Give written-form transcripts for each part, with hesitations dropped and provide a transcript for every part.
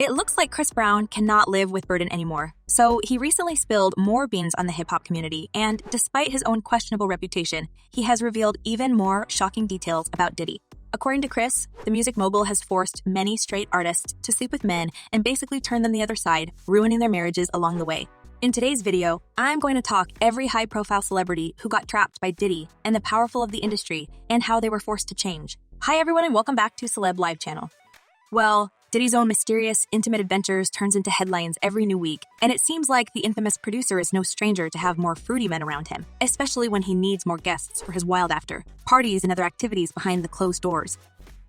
It looks like Chris Brown cannot live with burden anymore, so he recently spilled more beans on the hip-hop community, and despite his own questionable reputation, he has revealed even more shocking details about Diddy. According to Chris, the music mogul has forced many straight artists to sleep with men and basically turn them the other side, ruining their marriages along the way. In today's video, I'm going to talk every high-profile celebrity who got trapped by Diddy and the powerful of the industry and how they were forced to change. Hi everyone and welcome back to Celeb Live channel. Well, Diddy's own mysterious, intimate adventures turns into headlines every new week, and it seems like the infamous producer is no stranger to have more fruity men around him, especially when he needs more guests for his wild after, parties and other activities behind the closed doors.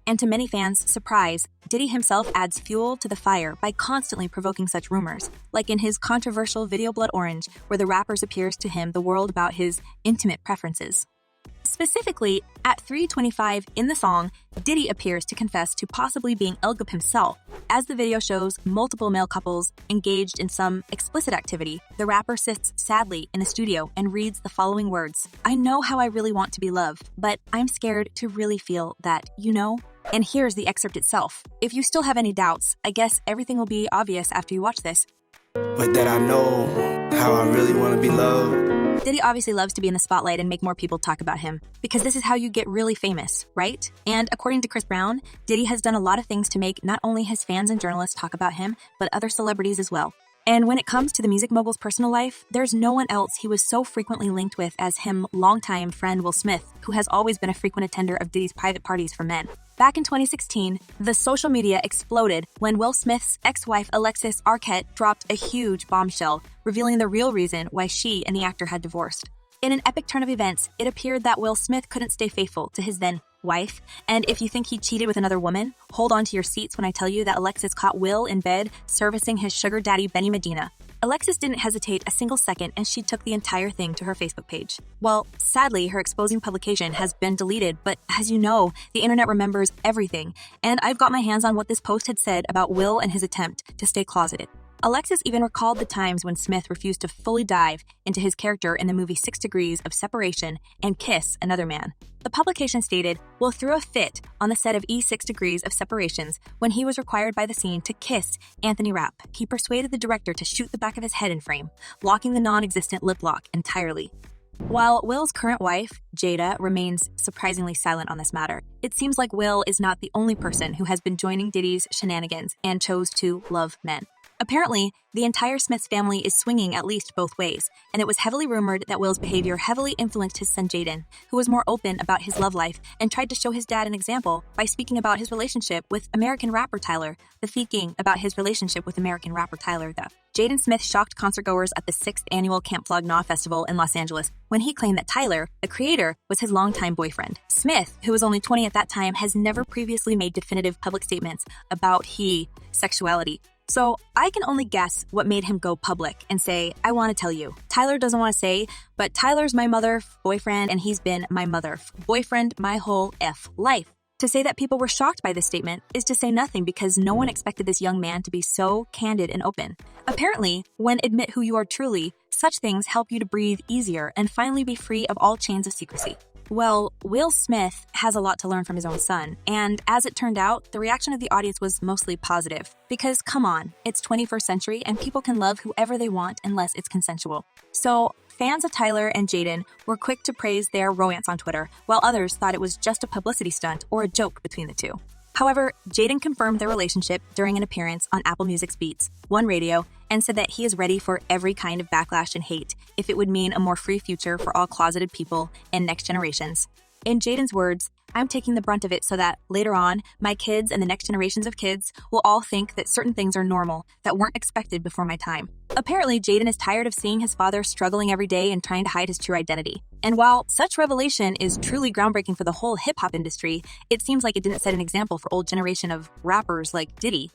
And to many fans' surprise, Diddy himself adds fuel to the fire by constantly provoking such rumors, like in his controversial video Blood Orange, where the rapper appears to him the world about his intimate preferences. Specifically, at 3:25 in the song, Diddy appears to confess to possibly being Elgip himself. As the video shows multiple male couples engaged in some explicit activity, the rapper sits sadly in the studio and reads the following words: "I know how I really want to be loved, but I'm scared to really feel that, you know?" And here's the excerpt itself. If you still have any doubts, I guess everything will be obvious after you watch this. But that I know how I really want to be loved. Diddy obviously loves to be in the spotlight and make more people talk about him, because this is how you get really famous, right? And according to Chris Brown, Diddy has done a lot of things to make not only his fans and journalists talk about him, but other celebrities as well. And when it comes to the music mogul's personal life, there's no one else he was so frequently linked with as him longtime friend Will Smith, who has always been a frequent attender of Diddy's private parties for men. Back in 2016, the social media exploded when Will Smith's ex-wife Alexis Arquette dropped a huge bombshell, revealing the real reason why she and the actor had divorced. In an epic turn of events, it appeared that Will Smith couldn't stay faithful to his then wife, and if you think he cheated with another woman, hold on to your seats when I tell you that Alexis caught Will in bed servicing his sugar daddy Benny Medina. Alexis didn't hesitate a single second, and she took the entire thing to her Facebook page. Well, sadly, her exposing publication has been deleted, but as you know, the internet remembers everything, and I've got my hands on what this post had said about Will and his attempt to stay closeted. Alexis even recalled the times when Smith refused to fully dive into his character in the movie 6 Degrees of Separation and kiss another man. The publication stated, Will threw a fit on the set of E6 Degrees of Separations when he was required by the scene to kiss Anthony Rapp. He persuaded the director to shoot the back of his head in frame, blocking the non-existent lip lock entirely. While Will's current wife, Jada, remains surprisingly silent on this matter, it seems like Will is not the only person who has been joining Diddy's shenanigans and chose to love men. Apparently, the entire Smiths family is swinging at least both ways, and it was heavily rumored that Will's behavior heavily influenced his son Jaden, who was more open about his love life and tried to show his dad an example by speaking about his relationship with American rapper Tyler, Jaden Smith shocked concertgoers at the 6th annual Camp Flog Gnaw Festival in Los Angeles when he claimed that Tyler, the creator, was his longtime boyfriend. Smith, who was only 20 at that time, has never previously made definitive public statements about sexuality. So I can only guess what made him go public and say, I want to tell you. Tyler doesn't want to say, but Tyler's my mother boyfriend and he's been my mother boyfriend my whole life. To say that people were shocked by this statement is to say nothing because no one expected this young man to be so candid and open. Apparently, when admit who you are truly, such things help you to breathe easier and finally be free of all chains of secrecy. Well, Will Smith has a lot to learn from his own son, and as it turned out, the reaction of the audience was mostly positive. Because, come on, it's 21st century and people can love whoever they want unless it's consensual. So, fans of Tyler and Jaden were quick to praise their romance on Twitter, while others thought it was just a publicity stunt or a joke between the two. However, Jaden confirmed their relationship during an appearance on Apple Music's Beats, One Radio, and said that he is ready for every kind of backlash and hate if it would mean a more free future for all closeted people and next generations. In Jaden's words, I'm taking the brunt of it so that, later on, my kids and the next generations of kids will all think that certain things are normal that weren't expected before my time. Apparently, Jaden is tired of seeing his father struggling every day and trying to hide his true identity. And while such revelation is truly groundbreaking for the whole hip-hop industry, it seems like it didn't set an example for old generation of rappers like Diddy.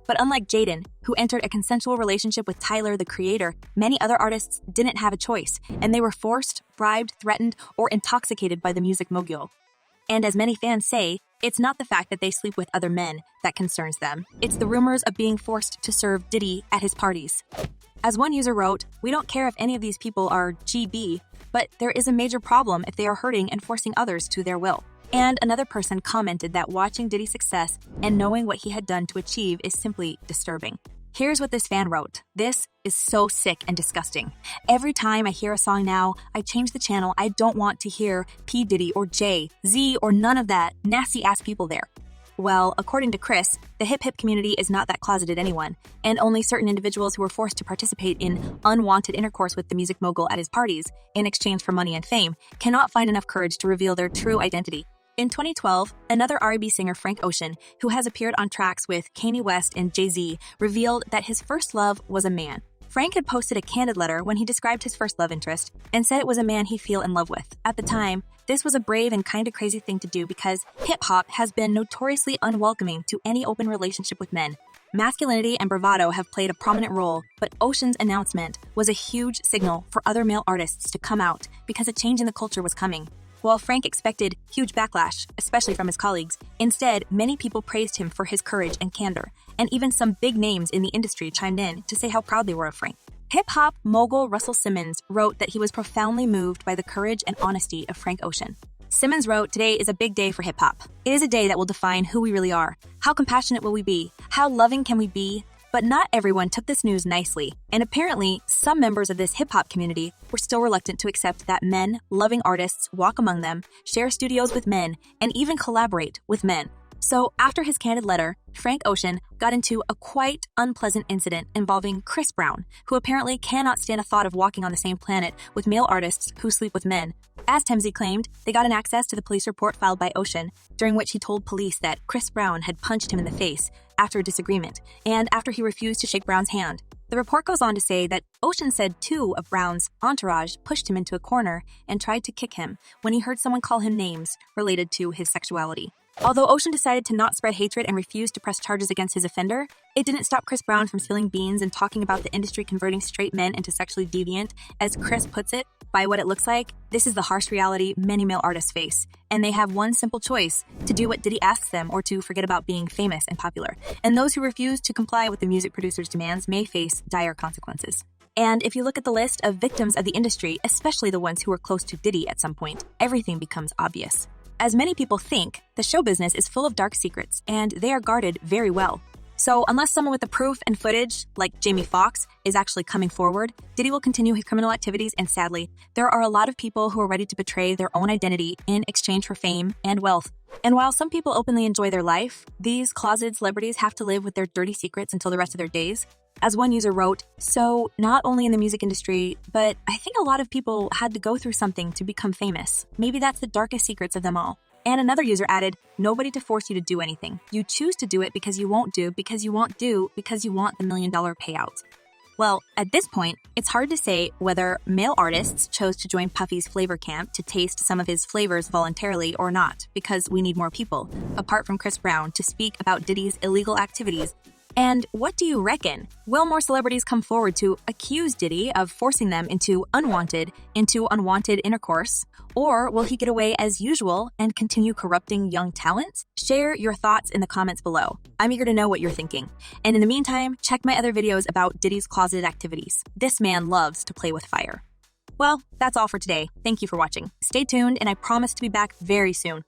But unlike Jaden, who entered a consensual relationship with Tyler, the creator, many other artists didn't have a choice, and they were forced, bribed, threatened, or intoxicated by the music mogul. And as many fans say, it's not the fact that they sleep with other men that concerns them. It's the rumors of being forced to serve Diddy at his parties. As one user wrote, we don't care if any of these people are GB, but there is a major problem if they are hurting and forcing others to their will. And another person commented that watching Diddy's success and knowing what he had done to achieve is simply disturbing. Here's what this fan wrote. This is so sick and disgusting. Every time I hear a song now, I change the channel. I don't want to hear P. Diddy or J, Z, or none of that nasty-ass people there. Well, according to Chris, the hip-hop community is not that closeted anyone, and only certain individuals who were forced to participate in unwanted intercourse with the music mogul at his parties in exchange for money and fame cannot find enough courage to reveal their true identity. In 2012, another R&B singer, Frank Ocean, who has appeared on tracks with Kanye West and Jay-Z, revealed that his first love was a man. Frank had posted a candid letter when he described his first love interest and said it was a man he fell in love with. At the time, this was a brave and kind of crazy thing to do because hip-hop has been notoriously unwelcoming to any open relationship with men. Masculinity and bravado have played a prominent role, but Ocean's announcement was a huge signal for other male artists to come out because a change in the culture was coming. While Frank expected huge backlash, especially from his colleagues, instead, many people praised him for his courage and candor, and even some big names in the industry chimed in to say how proud they were of Frank. Hip-hop mogul Russell Simmons wrote that he was profoundly moved by the courage and honesty of Frank Ocean. Simmons wrote, "Today is a big day for hip-hop. It is a day that will define who we really are. How compassionate will we be? How loving can we be? But not everyone took this news nicely, and apparently, some members of this hip-hop community were still reluctant to accept that men, loving artists, walk among them, share studios with men, and even collaborate with men. So, after his candid letter, Frank Ocean got into a quite unpleasant incident involving Chris Brown, who apparently cannot stand a thought of walking on the same planet with male artists who sleep with men. As TMZ claimed, they got an access to the police report filed by Ocean, during which he told police that Chris Brown had punched him in the face after a disagreement, and after he refused to shake Brown's hand. The report goes on to say that Ocean said 2 of Brown's entourage pushed him into a corner and tried to kick him when he heard someone call him names related to his sexuality. Although Ocean decided to not spread hatred and refused to press charges against his offender, it didn't stop Chris Brown from spilling beans and talking about the industry converting straight men into sexually deviant. As Chris puts it, by what it looks like, this is the harsh reality many male artists face, and they have one simple choice: to do what Diddy asks them or to forget about being famous and popular. And those who refuse to comply with the music producer's demands may face dire consequences. And if you look at the list of victims of the industry, especially the ones who were close to Diddy at some point, everything becomes obvious. As many people think, the show business is full of dark secrets, and they are guarded very well. So unless someone with the proof and footage, like Jamie Foxx, is actually coming forward, Diddy will continue his criminal activities, and sadly, there are a lot of people who are ready to betray their own identity in exchange for fame and wealth. And while some people openly enjoy their life, these closeted celebrities have to live with their dirty secrets until the rest of their days. As one user wrote, "So not only in the music industry, but I think a lot of people had to go through something to become famous. Maybe that's the darkest secrets of them all." And another user added, "Nobody to force you to do anything. You choose to do it because you won't do, because you won't do, because you want the $1 million payout." Well, at this point, it's hard to say whether male artists chose to join Puffy's flavor camp to taste some of his flavors voluntarily or not, because we need more people, apart from Chris Brown, to speak about Diddy's illegal activities. And what do you reckon? Will more celebrities come forward to accuse Diddy of forcing them into unwanted intercourse? Or will he get away as usual and continue corrupting young talent? Share your thoughts in the comments below. I'm eager to know what you're thinking. And in the meantime, check my other videos about Diddy's closeted activities. This man loves to play with fire. Well, that's all for today. Thank you for watching. Stay tuned, and I promise to be back very soon.